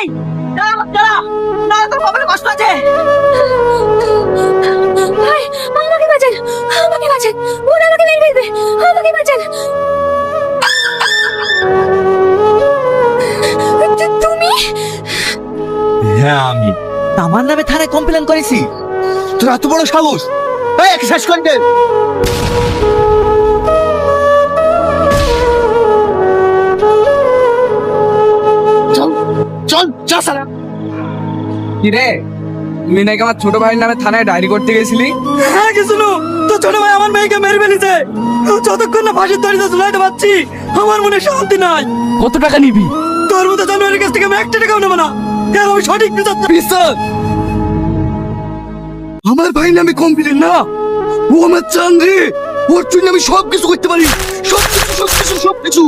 এই দাঁড়া না, তোর কপালে কষ্ট আছে। ভাই আমাকে বাঁচান, আমাকে বাঁচান, ওরা আমাকে মেরে ফেলবে, আমাকে বাঁচান। তুমি? হ্যাঁ আমি। আমার নামে থানায় কমপ্লেন করেছি? তোর এত বড় সাহস! এই একে শেষ করে দে। চল চল চল সালা। কি রে, তুই নাকি আমার ছোট ভাইয়ের নামে থানায় ডায়েরি করতে গেছিলি? হ্যাঁ কিছু না, তো ছোট ভাই আমার মেয়েকে মেরে ফেলেছে। যতক্ষণ না ফাঁসির দড়িতে ঝুলাইতে পারছি আমার মনে শান্তি নাই। কত টাকা নিবি? তোর মতো জানোয়ারের কাছ থেকে আমি 1 টাকাও নেবো না। এর আমি সঠিক বিচার চাই। বিশ্বাস? আমার ভাই নামে কমপ্লেন না, ও আমার চান রে। ওর জন্য আমি সবকিছু করতে পারি, সবকিছু সবকিছু সবকিছু।